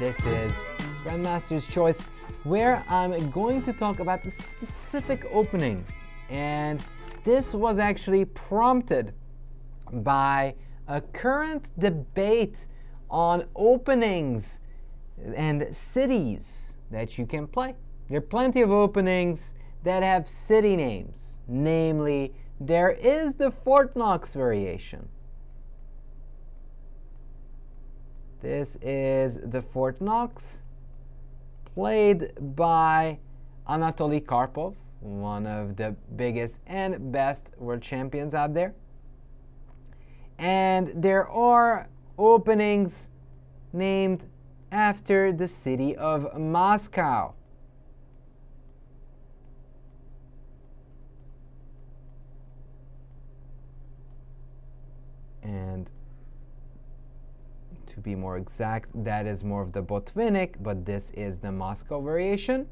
This is Grandmaster's Choice, where I'm going to talk about the specific opening. And this was actually prompted by a current debate on openings and cities that you can play. There are plenty of openings that have city names. Namely, there is the Fort Knox variation. This is the Fort Knox, played by Anatoly Karpov, one of the biggest and best world champions out there. And there are openings named after the city of Moscow. And to be more exact, that is more of the Botvinnik, but this is the Moscow variation.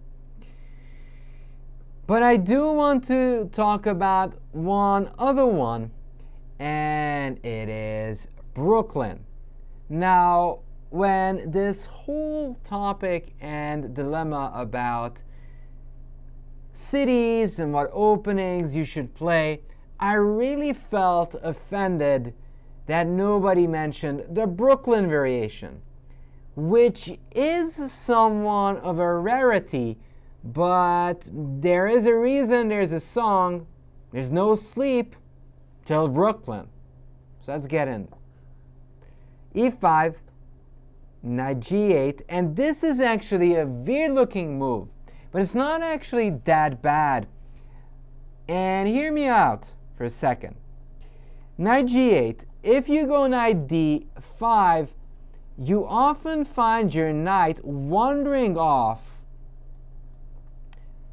But I do want to talk about one other one, and it is Brooklyn. Now, when this whole topic and dilemma about cities and what openings you should play, I really felt offended that nobody mentioned the Brooklyn variation, which is somewhat of a rarity, but there is a reason, there's a song, there's no sleep till Brooklyn. So let's get in. E5, knight g8, and this is actually a weird looking move, but it's not actually that bad. And hear me out for a second. Knight g8, if you go knight d5, you often find your knight wandering off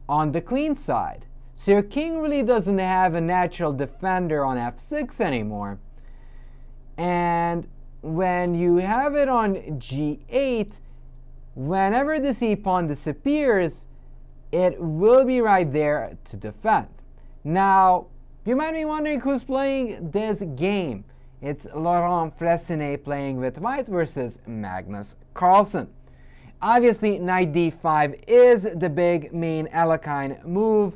on the queen side. So your king really doesn't have a natural defender on f6 anymore. And when you have it on g8, whenever the c-pawn disappears, it will be right there to defend. Now, you might be wondering who's playing this game. It's Laurent Fressinet playing with white versus Magnus Carlsen. Obviously, knight d5 is the big main Alekhine move,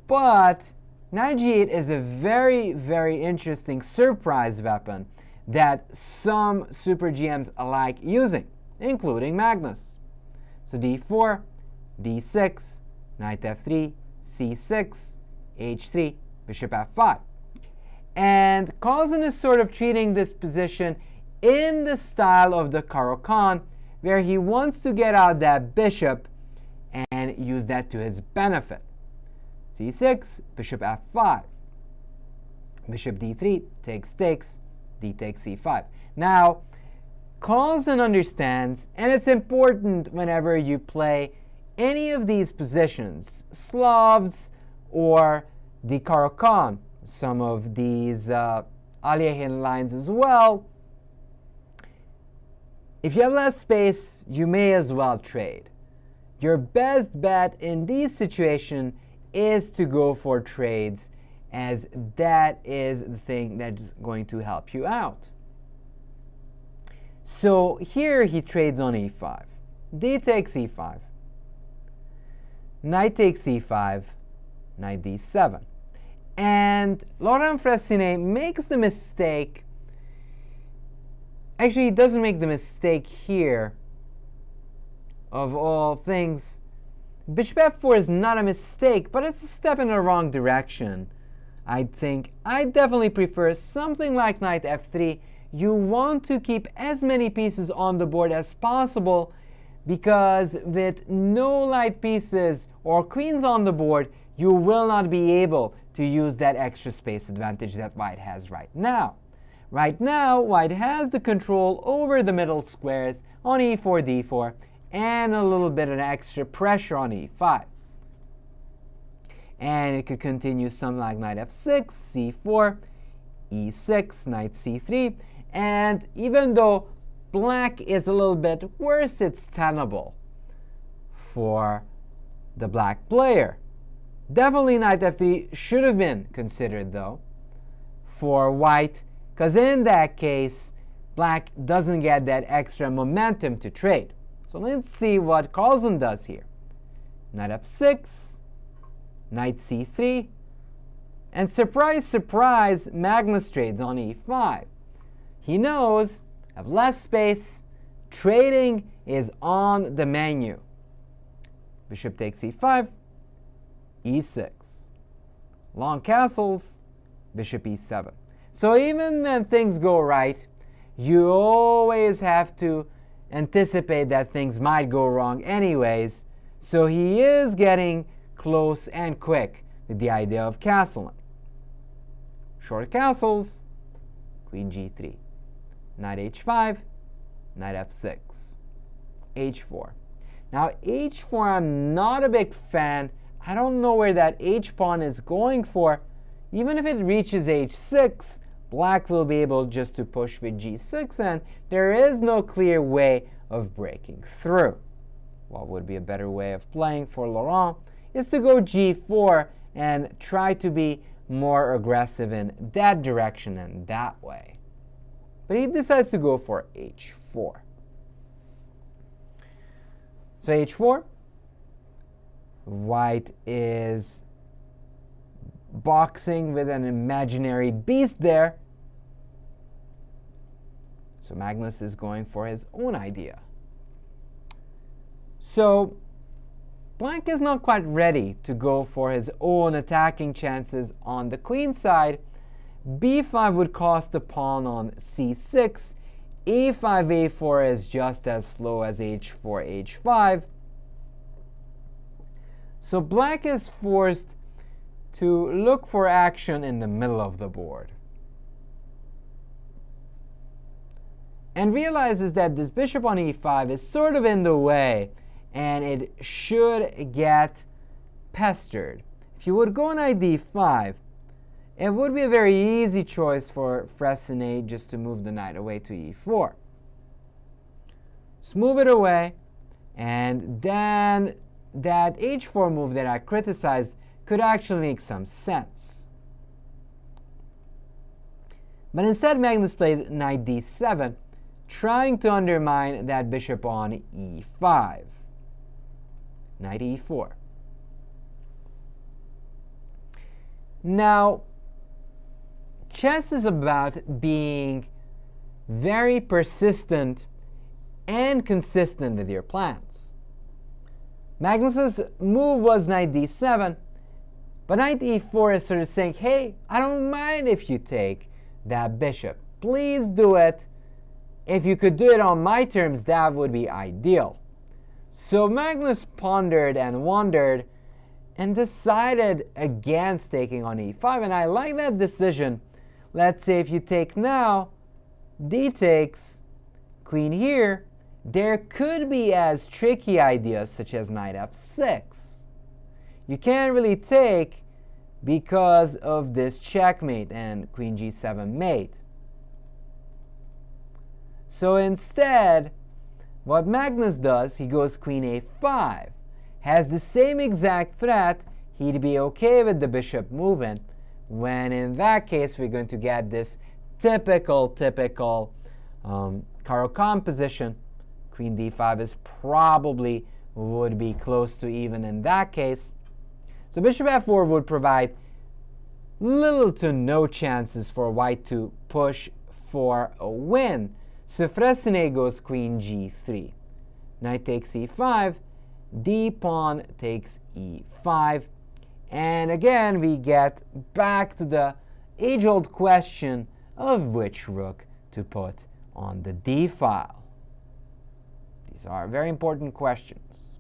but knight g8 is a very, very interesting surprise weapon that some super GMs like using, including Magnus. So d4, d6, knight f3, c6, h3, bishop f5. And Carlsen is sort of treating this position in the style of the Caro-Kann, where he wants to get out that bishop and use that to his benefit. c6, bishop f5. Bishop d3 takes, d takes c5. Now, Carlsen understands, and it's important whenever you play any of these positions, Slavs or the Caro-Kann, some of these Alekhine lines as well. If you have less space, you may as well trade. Your best bet in these situations is to go for trades, as that is the thing that's going to help you out. So here he trades on e5. D takes e5. Knight takes e5. Knight d7. And Laurent Fressinet makes the mistake. Actually, he doesn't make the mistake here. Of all things, bishop f4 is not a mistake, but it's a step in the wrong direction. I think I definitely prefer something like knight f3. You want to keep as many pieces on the board as possible, because with no light pieces or queens on the board, you will not be able to use that extra space advantage that white has right now. Right now, white has the control over the middle squares on e4, d4, and a little bit of extra pressure on e5. And it could continue something like knight f6, c4, e6, knight c3, and even though black is a little bit worse, it's tenable for the black player. Definitely knight f3 should have been considered though for white, because in that case black doesn't get that extra momentum to trade. So let's see what Carlsen does here. Knight f6, knight c3, and surprise, surprise, Magnus trades on e5. He knows, I have less space, trading is on the menu. Bishop takes e5, e6. Long castles, bishop e7. So even when things go right, you always have to anticipate that things might go wrong anyways. So he is getting close and quick with the idea of castling. Short castles, queen g3. Knight h5, knight f6. h4. Now h4 I'm not a big fan. I don't know where that h-pawn is going for. Even if it reaches h6, black will be able just to push with g6, and there is no clear way of breaking through. What would be a better way of playing for Laurent is to go g4 and try to be more aggressive in that direction and that way. But he decides to go for h4. So h4, white is boxing with an imaginary beast there. So Magnus is going for his own idea. So black is not quite ready to go for his own attacking chances on the queen side. b5 would cost a pawn on c6. e5, a4 is just as slow as h4, h5. So black is forced to look for action in the middle of the board. And realizes that this bishop on e5 is sort of in the way, and it should get pestered. If you would go knight d5, it would be a very easy choice for Fressinet just to move the knight away to e4. Just move it away, and then that h4 move that I criticized could actually make some sense. But instead Magnus played knight d7, trying to undermine that bishop on e5. Knight e4. Now, chess is about being very persistent and consistent with your plans. Magnus's move was knight d7, but knight e4 is sort of saying, hey, I don't mind if you take that bishop. Please do it. If you could do it on my terms, that would be ideal. So Magnus pondered and wondered and decided against taking on e5, and I like that decision. Let's say if you take now, d takes, queen here, there could be as tricky ideas such as knight f6. You can't really take because of this checkmate and queen g7 mate. So instead, what Magnus does, he goes queen a5. Has the same exact threat, he'd be okay with the bishop moving, when in that case we're going to get this typical Carlsen position. Queen d5 is probably would be close to even in that case. So bishop f4 would provide little to no chances for white to push for a win. So Fressinet goes queen g3. Knight takes e5, d pawn takes e5. And again, we get back to the age-old question of which rook to put on the d file. These are very important questions.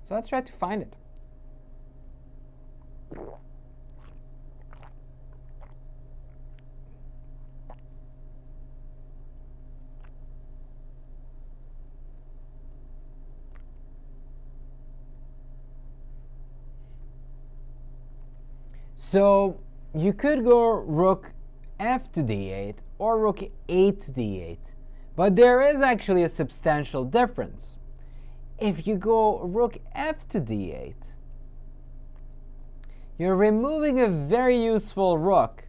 So let's try to find it. So you could go rook f to d8 or rook a to d8, but there is actually a substantial difference. If you go rook f to d8, you're removing a very useful rook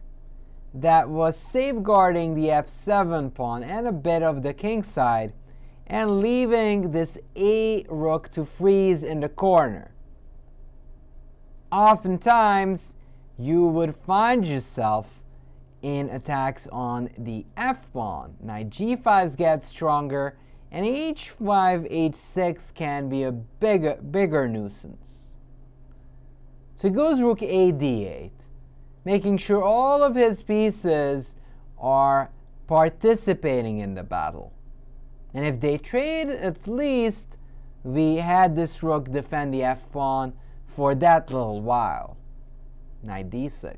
that was safeguarding the f7 pawn and a bit of the king side, and leaving this A rook to freeze in the corner. Oftentimes, you would find yourself in attacks on the F pawn. Knight G5 gets stronger, and H5, H6 can be a bigger nuisance. So he goes Rook A D8, making sure all of his pieces are participating in the battle. And if they trade, at least we had this rook defend the F pawn for that little while. Knight D6.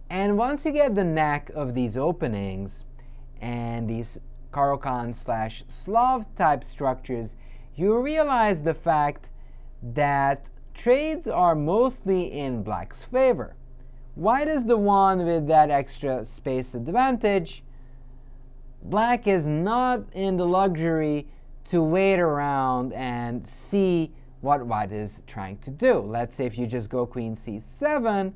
And once you get the knack of these openings and these Caro-Kann/Slav type structures, you realize the fact that trades are mostly in black's favor. White is the one with that extra space advantage. Black is not in the luxury to wait around and see what white is trying to do. Let's say if you just go Queen C7,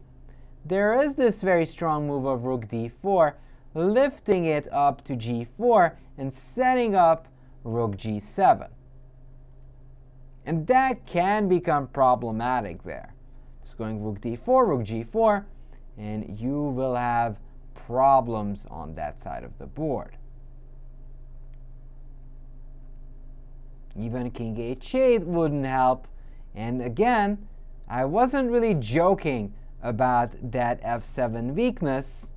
there is this very strong move of Rook D4, lifting it up to G4 and setting up Rook G7. And that can become problematic there. Just going Rook D4, Rook G4, and you will have problems on that side of the board. Even King H8 wouldn't help. And again, I wasn't really joking about that F7 weakness.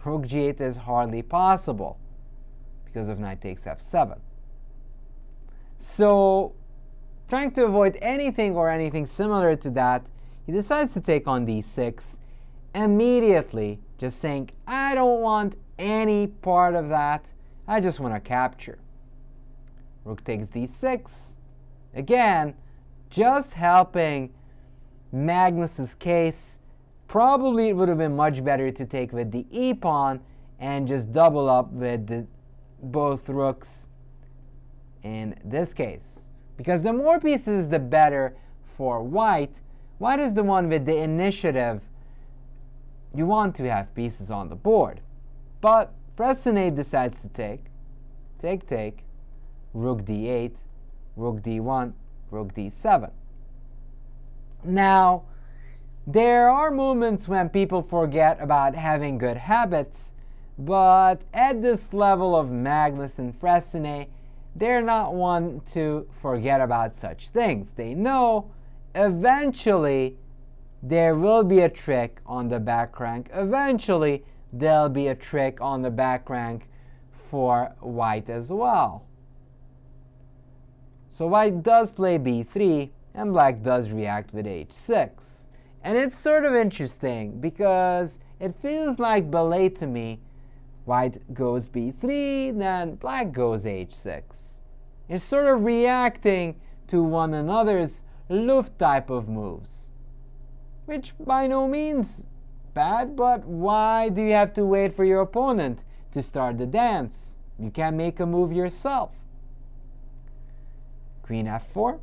Rook G8 is hardly possible because of knight takes F7. So, trying to avoid anything or anything similar to that, he decides to take on D6 immediately, just saying, I don't want any part of that. I just want to capture. Rook takes D6. Again, just helping Magnus's case. Probably it would have been much better to take with the E pawn and just double up with both rooks in this case. Because the more pieces, the better for white. White is the one with the initiative. You want to have pieces on the board. But Fressinet decides to take, Rook D8, Rook D1, Rook D7. Now, there are moments when people forget about having good habits, but at this level of Magnus and Fressinet, they're not one to forget about such things. They know eventually there will be a trick on the back rank. Eventually, there'll be a trick on the back rank for white as well. So white does play b3, and black does react with h6. And it's sort of interesting because it feels like ballet to me. White goes b3, then black goes h6. It's sort of reacting to one another's Luft type of moves, which by no means bad, but why do you have to wait for your opponent to start the dance? You can make a move yourself. Queen f4,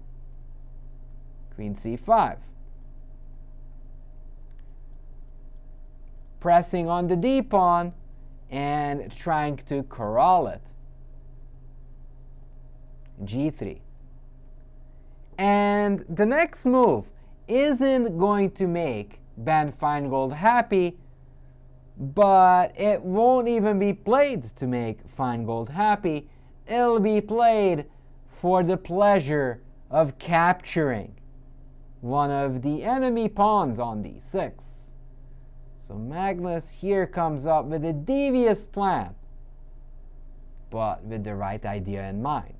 Queen c5. Pressing on the d pawn and trying to corral it. g3. And the next move isn't going to make Ben Feingold happy, but it won't even be played to make Feingold happy. It'll be played for the pleasure of capturing one of the enemy pawns on d6. So Magnus here comes up with a devious plan, but with the right idea in mind.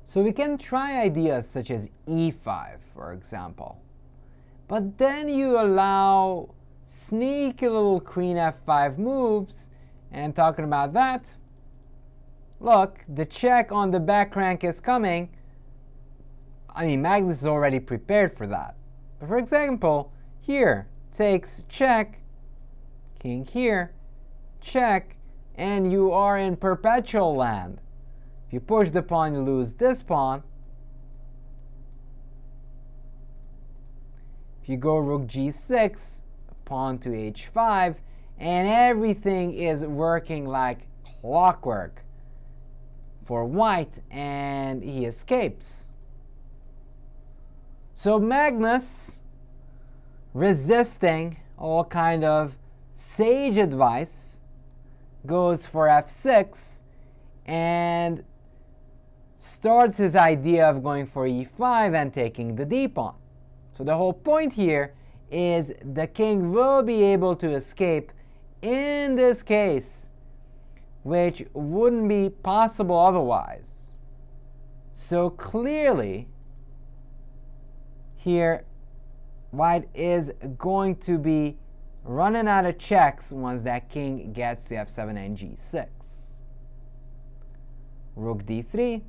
So we can try ideas such as e5, for example. But then you allow sneaky little queen f5 moves, and talking about that, look, the check on the back rank is coming. I mean, Magnus is already prepared for that. But for example, here, takes check, king here, check, and you are in perpetual land. If you push the pawn, you lose this pawn. If you go rook g6, pawn to h5, and everything is working like clockwork for white, and he escapes. So Magnus, resisting all kind of sage advice, goes for f6 and starts his idea of going for e5 and taking the d pawn. So the whole point here is the king will be able to escape in this case, which wouldn't be possible otherwise. So clearly, here, white is going to be running out of checks once that king gets to f7 and g6. Rook d3,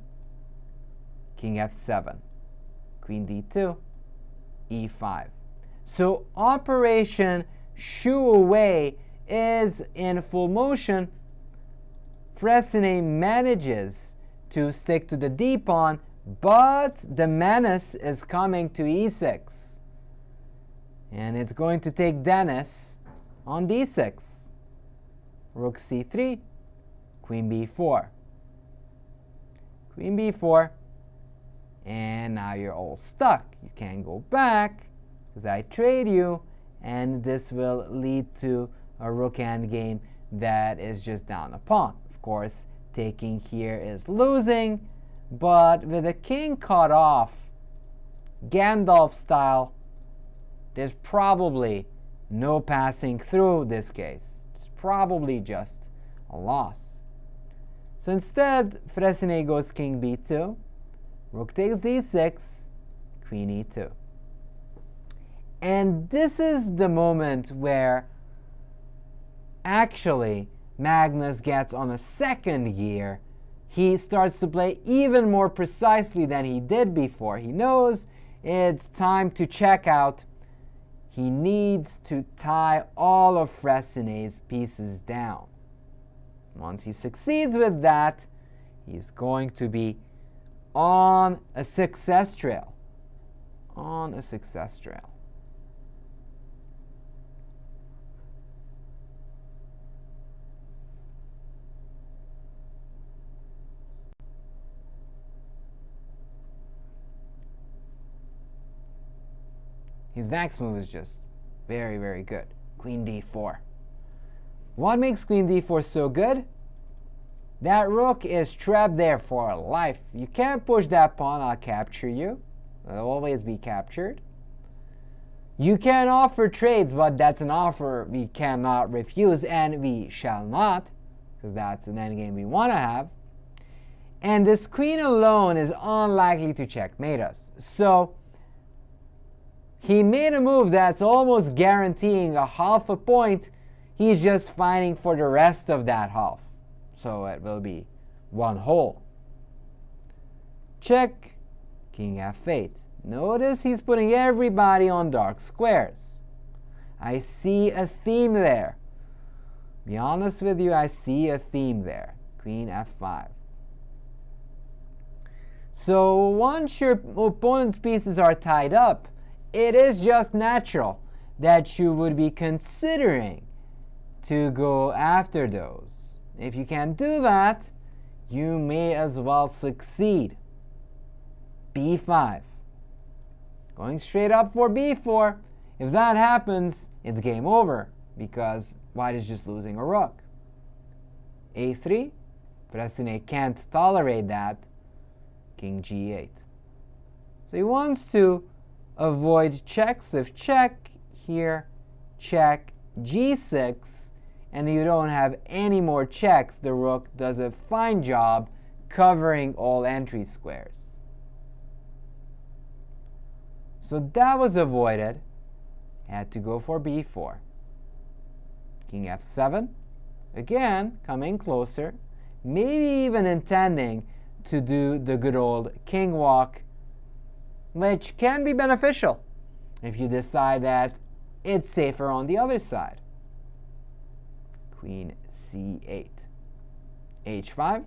king f7, queen d2, e5. So operation shoo away is in full motion. Fressinet manages to stick to the d pawn, but the menace is coming to e6. And it's going to take Denes on d6. Rook c3, queen b4. Queen b4. And now you're all stuck. You can't go back because I trade you, and this will lead to a rook endgame that is just down a pawn. Of course, taking here is losing, but with the king cut off, Gandalf style, there's probably no passing through this case. It's probably just a loss. So instead, Fressinet goes king b2, rook takes d6, queen e2. And this is the moment where actually Magnus gets on a second gear. He starts to play even more precisely than he did before. He knows it's time to check out. He needs to tie all of Fressinet's pieces down. Once he succeeds with that, he's going to be on a success trail. On a success trail. His next move is just very, very good. Queen d4. What makes queen d4 so good? That rook is trapped there for life. You can't push that pawn, I'll capture you. It'll always be captured. You can offer trades, but that's an offer we cannot refuse, and we shall not, because that's an endgame we want to have. And this queen alone is unlikely to checkmate us. So he made a move that's almost guaranteeing a half a point. He's just fighting for the rest of that half. So it will be one whole. Check, king f8. Notice he's putting everybody on dark squares. I see a theme there. Be honest with you, I see a theme there. Queen f5. So once your opponent's pieces are tied up, it is just natural that you would be considering to go after those. If you can't do that, you may as well succeed. b5. Going straight up for b4. If that happens, it's game over because white is just losing a rook. a3. Fressinet can't tolerate that. King g8. So he wants to avoid checks. If check here, check g6, and you don't have any more checks, the rook does a fine job covering all entry squares. So that was avoided. Had to go for b4. King f7. Again, coming closer. maybe even intending to do the good old king walk, which can be beneficial if you decide that it's safer on the other side. Queen c8. h5.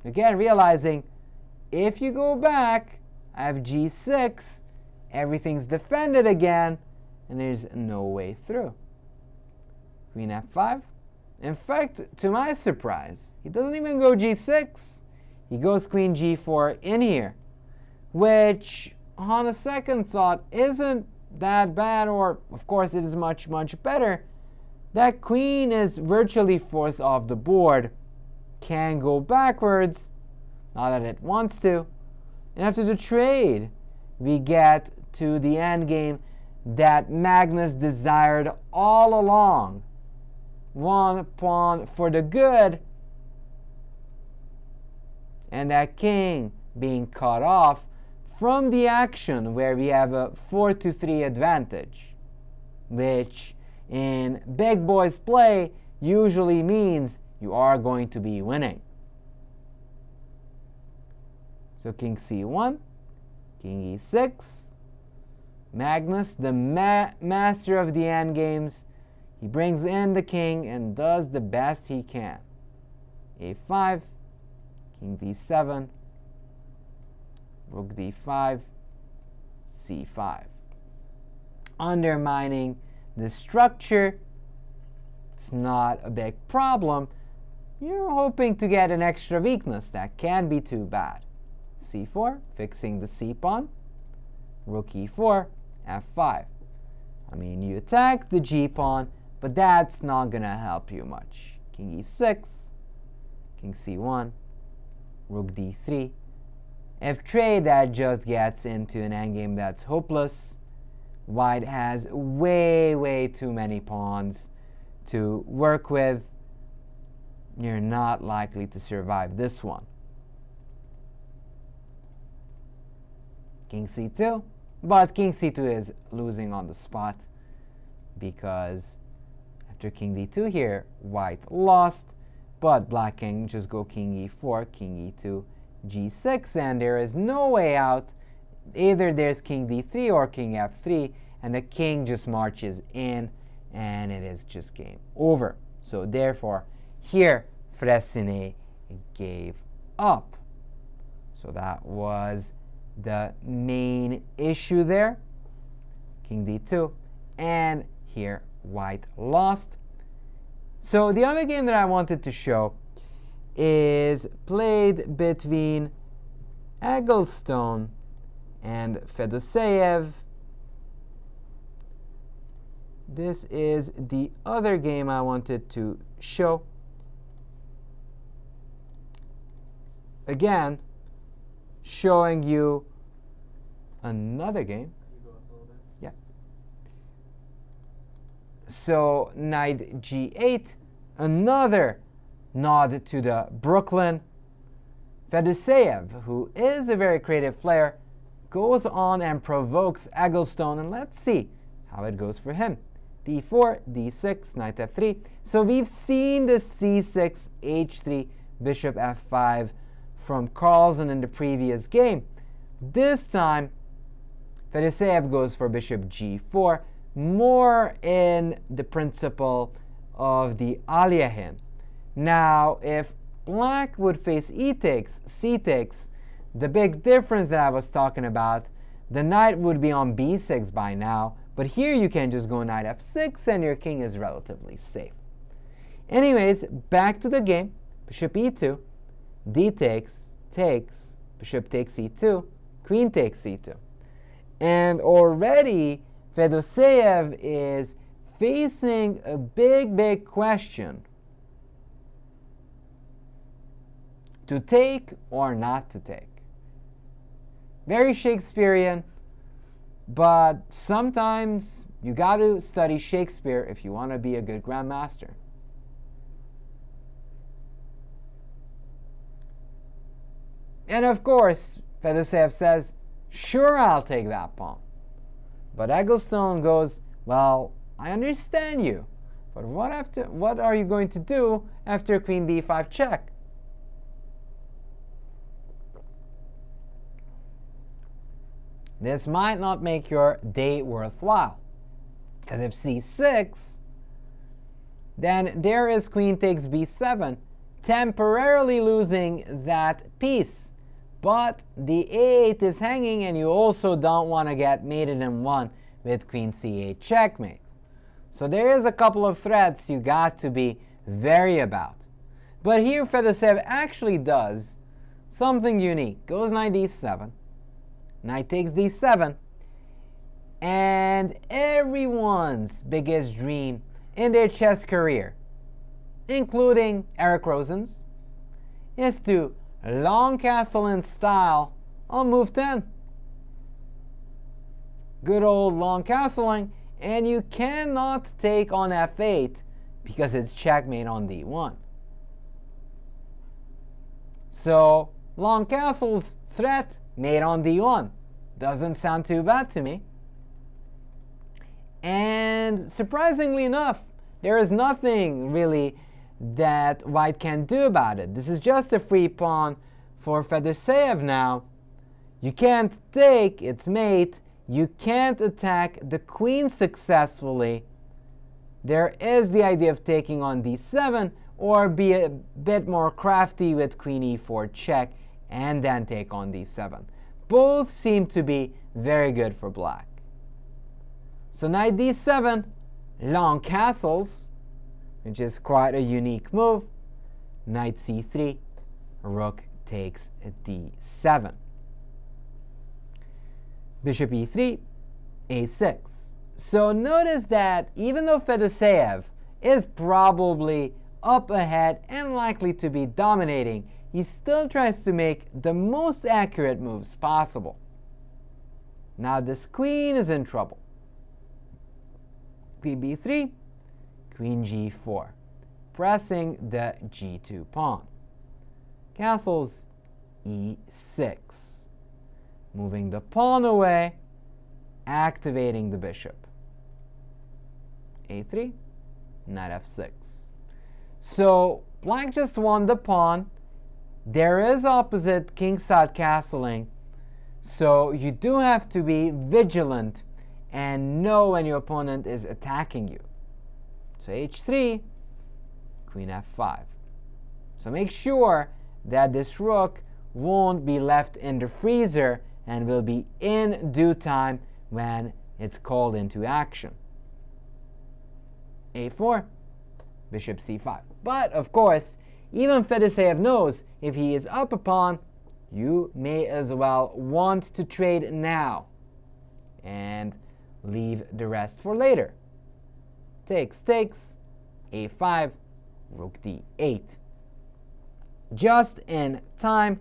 Again, realizing if you go back, I have g6, everything's defended again, and there's no way through. Queen f5. In fact, to my surprise, he doesn't even go g6. He goes queen g4 in here, which on a second thought isn't that bad, or of course it is much, much better. That queen is virtually forced off the board, can go backwards, not that it wants to, and after the trade, we get to the endgame that Magnus desired all along. One pawn for the good, and that king being cut off from the action where we have a 4-3 advantage, which in big boys play usually means you are going to be winning. So king c1, king e6, Magnus, the master of the endgames, he brings in the king and does the best he can. a5, king d7, rook d5, c5. Undermining the structure, it's not a big problem. You're hoping to get an extra weakness that can't be too bad. c4, fixing the c-pawn, rook e4, f5. I mean, you attack the g-pawn, but that's not going to help you much. King e6, king c1, rook d3. If trade, that just gets into an endgame that's hopeless. White has way, way too many pawns to work with. You're not likely to survive this one. King c2, but king c2 is losing on the spot because after king d2 here, white lost, but black can just go king e4, king e2, g6, and there is no way out. Either there's king d3 or king f3, and the king just marches in, and it is just game over. So therefore, here Fressinet gave up. So that was the main issue there. King d2, and here white lost. So the other game that I wanted to show is played between Eggleston and Fedoseev. This is the other game I wanted to show. Again, showing you another game. Yeah. So knight g8, another nod to the Brooklyn. Fedoseev, who is a very creative player, goes on and provokes Eggleston, and let's see how it goes for him. d4, d6, knight f3. So we've seen the c6, h3, bishop f5 from Carlsen in the previous game. This time, Fedoseev goes for bishop g4, more in the principle of the Alekhine. Now, if black would face e takes, c takes, the big difference that I was talking about, the knight would be on b6 by now, but here you can just go knight f6 and your king is relatively safe. Anyways, back to the game. Bishop e2, d takes, takes, bishop takes e2, queen takes e2. And already Fedoseev is facing a big, big question. To take or not to take. Very Shakespearean, but sometimes you got to study Shakespeare if you want to be a good grandmaster. And of course, Fedoseev says, sure, I'll take that pawn. But Eggleston goes, well, I understand you, But what are you going to do after queen b5 check? This might not make your day worthwhile. Because if c6, then there is queen takes b7, temporarily losing that piece. But the a8 is hanging, and you also don't want to get mated in one with queen c8 checkmate. So there is a couple of threats you got to be wary about. But here Fedoseev actually does something unique. Goes knight d7, knight takes d7, and everyone's biggest dream in their chess career, including Eric Rosen's, is to long castle in style on move 10. Good old long castling, and you cannot take on f8 because it's checkmate on d1. So long castle's threat, mate on d1. Doesn't sound too bad to me. And surprisingly enough, there is nothing really that white can do about it. This is just a free pawn for Fedoseev now. You can't take its mate. You can't attack the queen successfully. There is the idea of taking on d7, or be a bit more crafty with queen e4 check and then take on d7. Both seem to be very good for black. So knight d7, long castles, which is quite a unique move. Knight c3, rook takes d7. Bishop e3, a6. So notice that even though Fedoseev is probably up ahead and likely to be dominating, he still tries to make the most accurate moves possible. Now this queen is in trouble. Queen b3, queen g4, pressing the g2 pawn. Castles e6. Moving the pawn away, activating the bishop. a3, knight f6. So black just won the pawn. There is opposite kingside castling, so you do have to be vigilant and know when your opponent is attacking you. So h3, queen f5. So make sure that this rook won't be left in the freezer and will be in due time when it's called into action. a4, bishop c5. But of course, even Fedoseev knows if he is up a pawn, you may as well want to trade now and leave the rest for later. Takes, a5, rook d8. Just in time,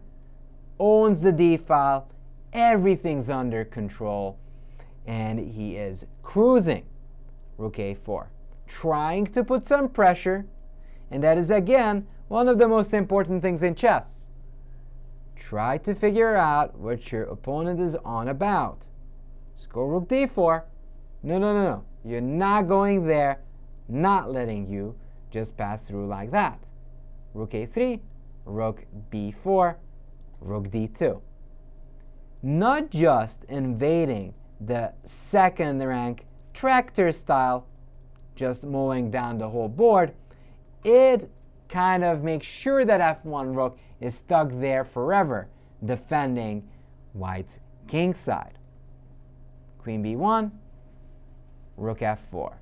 owns the d file, everything's under control, and he is cruising. Rook a4, trying to put some pressure, and that is again one of the most important things in chess. Try to figure out what your opponent is on about. Just go rook d4. No. You're not going there, not letting you just pass through like that. Rook a3, rook b4, rook d2. Not just invading the second rank tractor style, just mowing down the whole board, it kind of makes sure that f1 rook is stuck there forever, defending white's kingside. Queen b1, rook f4,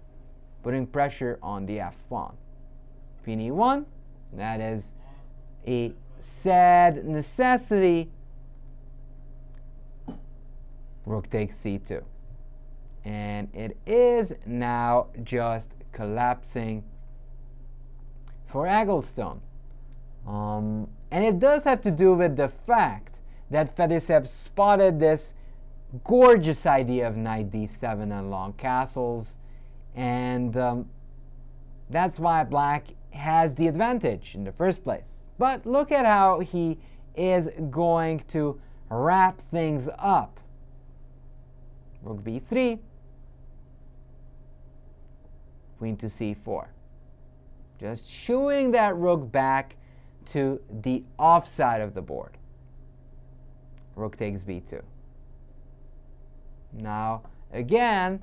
putting pressure on the f pawn. Queen e1, that is a sad necessity. Rook takes c2. And it is now just collapsing for Eggleston. And it does have to do with the fact that Fedoseev spotted this gorgeous idea of knight d7 and long castles, and that's why black has the advantage in the first place. But look at how he is going to wrap things up. Rook b3, queen to c4. Just shooing that rook back to the offside of the board. Rook takes b2. Now, again,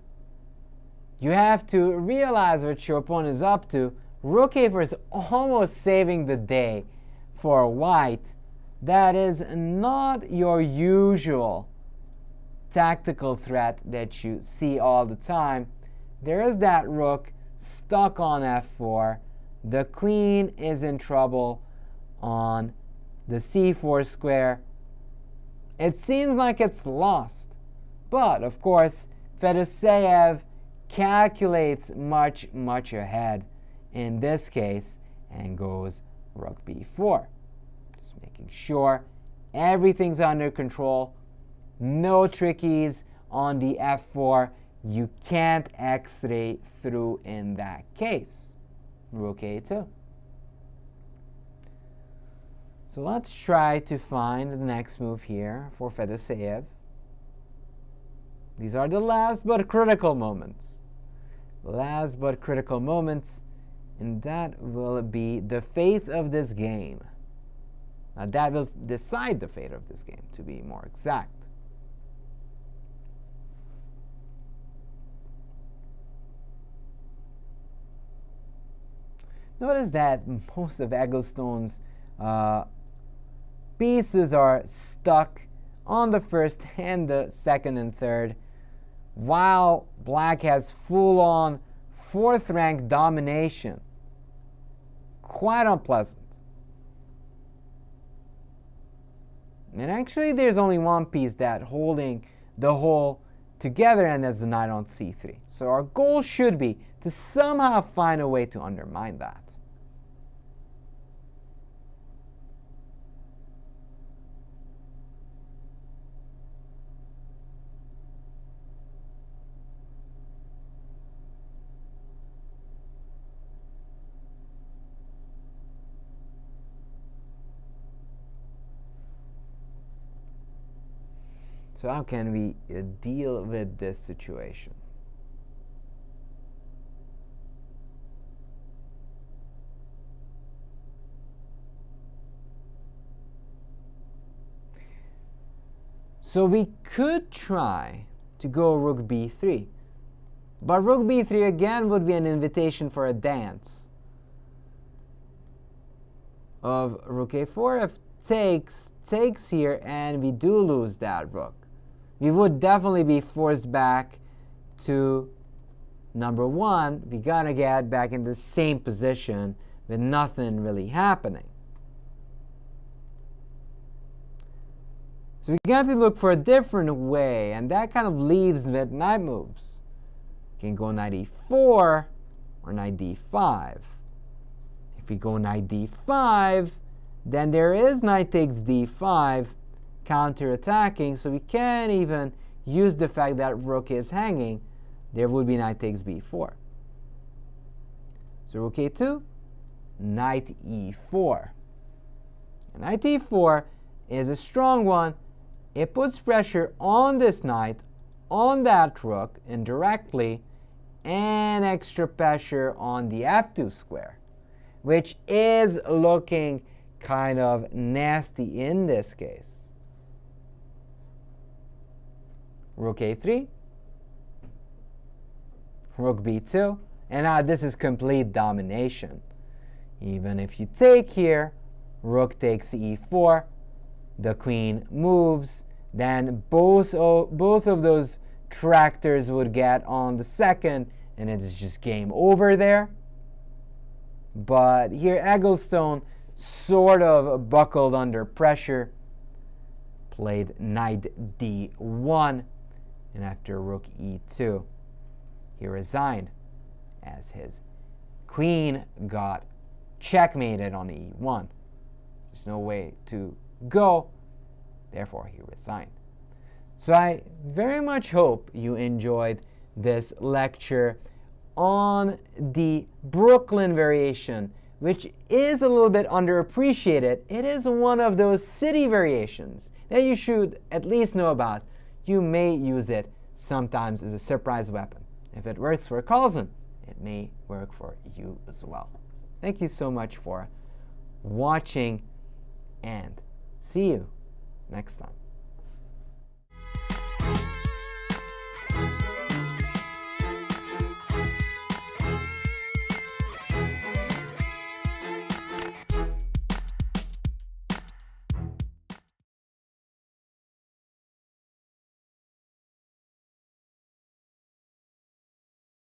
you have to realize what your opponent is up to. Rook a4 is almost saving the day for white. That is not your usual tactical threat that you see all the time. There is that rook stuck on f4. The queen is in trouble on the c4 square. It seems like it's lost. But, of course, Fedoseev calculates much, much ahead in this case and goes rook b4. Just making sure everything's under control. No trickies on the f4. You can't x-ray through in that case. Rook a2. So let's try to find the next move here for Fedoseev. These are the last but critical moments. Last but critical moments, and that will be the fate of this game. That will decide the fate of this game, to be more exact. Notice that most of Eggleston's pieces are stuck on the first and the second and third, while black has full-on fourth rank domination. Quite unpleasant. And actually there's only one piece that holding the whole together, and that's the knight on c3. So our goal should be to somehow find a way to undermine that. So how can we deal with this situation? So we could try to go rook b3. But rook b3 again would be an invitation for a dance of rook a4. If takes here, and we do lose that rook, we would definitely be forced back to number one. We gotta get back in the same position with nothing really happening. So we got to look for a different way, and that kind of leaves with knight moves. You can go knight e4 or knight d5. If we go knight d5, then there is knight takes d5 counter-attacking, so we can't even use the fact that rook is hanging. There would be knight takes b4. So rook a2, knight e4. And knight e4 is a strong one. It puts pressure on this knight, on that rook indirectly, and extra pressure on the f2 square, which is looking kind of nasty in this case. Rook a3, rook b2, and now this is complete domination. Even if you take here, rook takes e4, the queen moves, then both of those tractors would get on the second, and it is just game over there. But here Eggleston sort of buckled under pressure, played knight d1, and after rook e2, he resigned as his queen got checkmated on e1. There's no way to go, therefore he resigned. So I very much hope you enjoyed this lecture on the Brooklyn variation, which is a little bit underappreciated. It is one of those city variations that you should at least know about. You may use it sometimes as a surprise weapon. If it works for Carlsen, it may work for you as well. Thank you so much for watching, and see you next time.